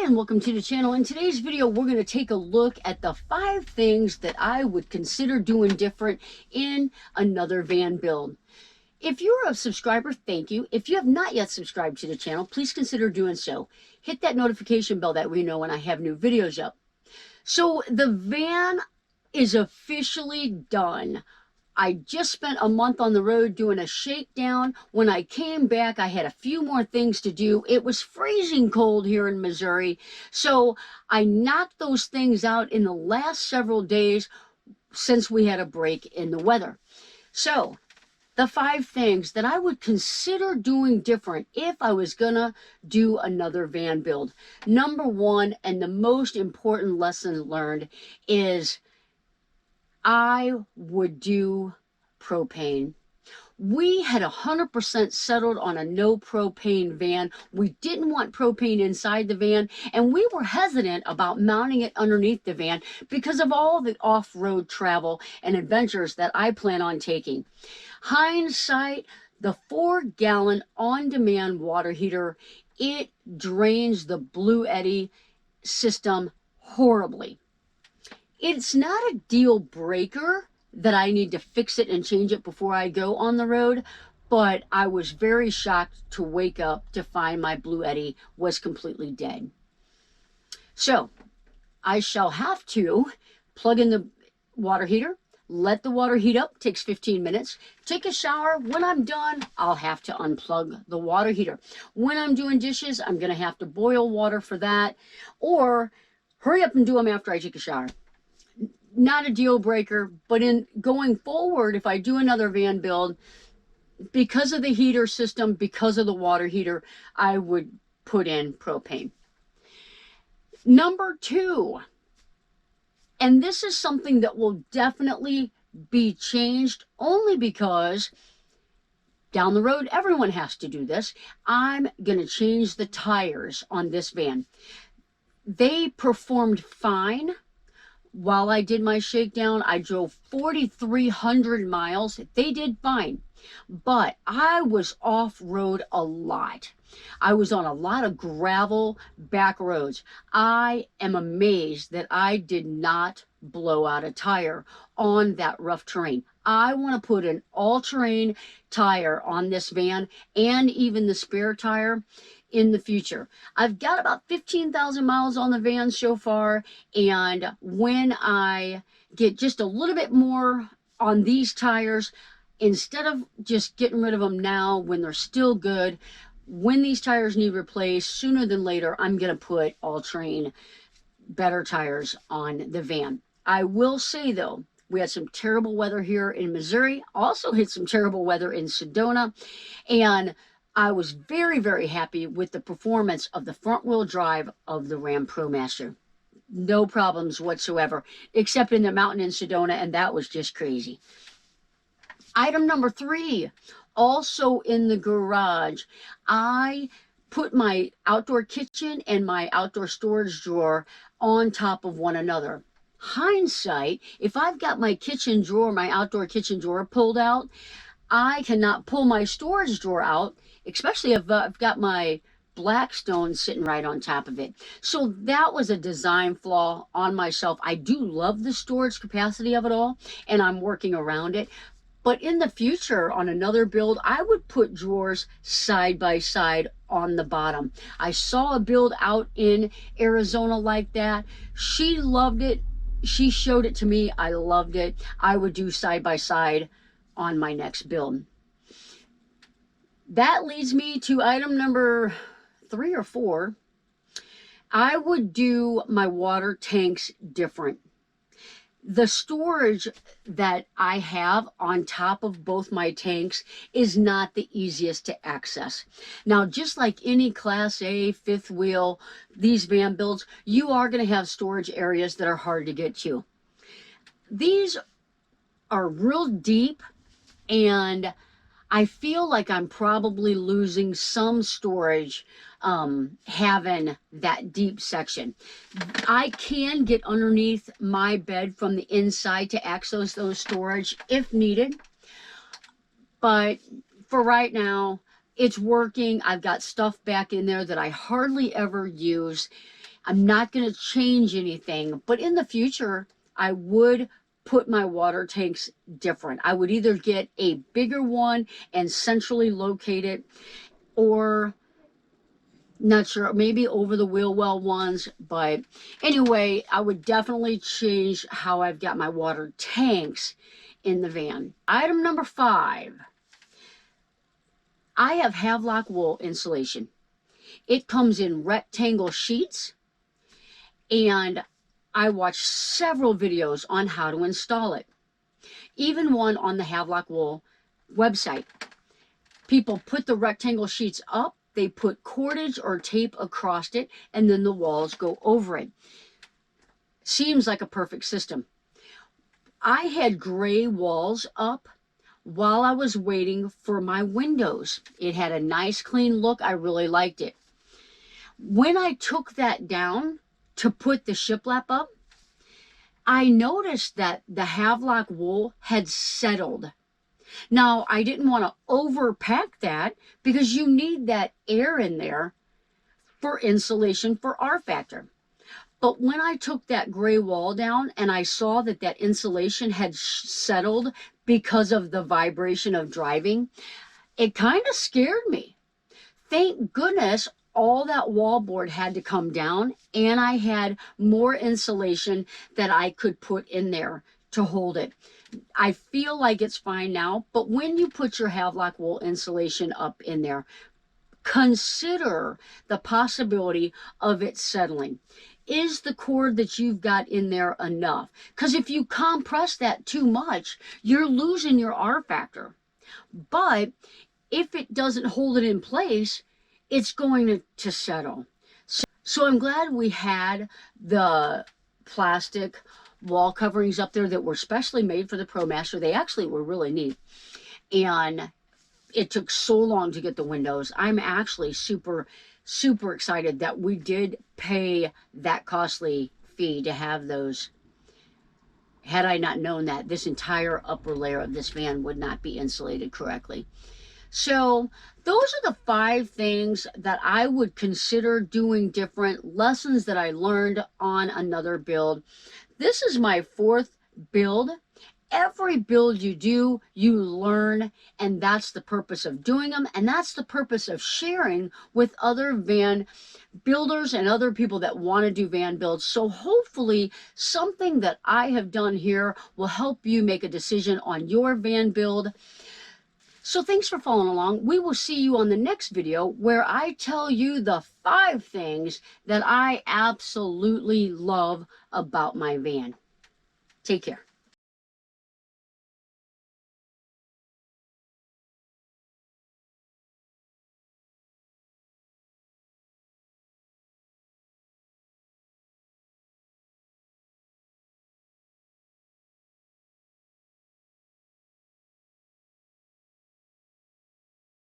and welcome to the channel. In today's video, we're going to take a look at the 5 things that I would consider doing different in another van build. If you're a subscriber, thank you. If you have not yet subscribed to the channel, please consider doing so. Hit that notification bell that way you know when I have new videos up. So the van is officially done. I just spent a month on the road doing a shakedown. When I came back, I had a few more things to do. It was freezing cold here in Missouri, so I knocked those things out in the last several days since we had a break in the weather. So the 5 things that I would consider doing different if I was gonna do another van build. Number 1, and the most important lesson learned, is I would do propane. We had 100% settled on a no propane van. We didn't want propane inside the van, and we were hesitant about mounting it underneath the van because of all the off-road travel and adventures that I plan on taking. Hindsight, the 4-gallon on-demand water heater, it drains the Blue Eddy system horribly. It's not a deal breaker that I need to fix it and change it before I go on the road, but I was very shocked to wake up to find my Blue Eddy was completely dead. So I shall have to plug in the water heater, let the water heat up, takes 15 minutes, take a shower. When I'm done, I'll have to unplug the water heater. When I'm doing dishes, I'm going to have to boil water for that, or hurry up and do them after I take a shower. Not a deal breaker, but in going forward, if I do another van build, because of the heater system, because of the water heater, I would put in propane. Number 2, and this is something that will definitely be changed only because down the road, everyone has to do this. I'm going to change the tires on this van. They performed fine. While I did my shakedown, I drove 4,300 miles. They did fine, but I was off-road a lot. I was on a lot of gravel back roads. I am amazed that I did not blow out a tire on that rough terrain. I want to put an all-terrain tire on this van and even the spare tire in the future. I've got about 15,000 miles on the van so far, and when I get just a little bit more on these tires, instead of just getting rid of them now when they're still good, when these tires need replaced, sooner than later, I'm going to put all-terrain better tires on the van. I will say, though, we had some terrible weather here in Missouri, also hit some terrible weather in Sedona, and I was very, very happy with the performance of the front-wheel drive of the Ram ProMaster. No problems whatsoever, except in the mountain in Sedona, and that was just crazy. Item number 3, also in the garage, I put my outdoor kitchen and my outdoor storage drawer on top of one another. Hindsight, if I've got my kitchen drawer, my outdoor kitchen drawer pulled out, I cannot pull my storage drawer out, especially if I've got my Blackstone sitting right on top of it. So that was a design flaw on myself. I do love the storage capacity of it all, and I'm working around it. But in the future, on another build, I would put drawers side by side on the bottom. I saw a build out in Arizona like that. She loved it. She showed it to me. I loved it. I would do side by side on my next build. That leads me to item number 3 or 4. I would do my water tanks different. The storage that I have on top of both my tanks is not the easiest to access. Now, just like any Class A, 5th wheel, these van builds, you are going to have storage areas that are hard to get to. These are real deep, and I feel like I'm probably losing some storage having that deep section. I can get underneath my bed from the inside to access those storage if needed, but for right now, It's working. I've got stuff back in there that I hardly ever use. I'm not going to change anything, but in the future, I would put my water tanks different. I would either get a bigger one and centrally locate it, or not sure, maybe over the wheel well ones. But anyway, I would definitely change how I've got my water tanks in the van. Item number 5. I have Havelock wool insulation. It comes in rectangle sheets, and I watched several videos on how to install it. Even one on the Havelock wool website. People put the rectangle sheets up, they put cordage or tape across it, and then the walls go over it. Seems like a perfect system. I had gray walls up while I was waiting for my windows. It had a nice clean look. I really liked it. When I took that down to put the shiplap up, I noticed that the Havelock wool had settled. Now, I didn't want to overpack that because you need that air in there for insulation for R factor. But when I took that gray wall down and I saw that that insulation had settled because of the vibration of driving, it kind of scared me. Thank goodness all that wallboard had to come down, and I had more insulation that I could put in there to hold it. I feel like it's fine now, but when you put your Havelock wool insulation up in there, consider the possibility of it settling. Is the cord that you've got in there enough? Because if you compress that too much, you're losing your R factor. But if it doesn't hold it in place, it's going to settle. So I'm glad we had the plastic wall coverings up there that were specially made for the ProMaster. They actually were really neat. And it took so long to get the windows. I'm actually super excited that we did pay that costly fee to have those. Had I not known that, this entire upper layer of this van would not be insulated correctly. So those are the 5 things that I would consider doing different, lessons that I learned on another build. This is my 4th build. Every build you do, you learn, and that's the purpose of doing them, and that's the purpose of sharing with other van builders and other people that want to do van builds. So hopefully something that I have done here will help you make a decision on your van build. So thanks for following along. We will see you on the next video where I tell you the 5 things that I absolutely love about my van. Take care.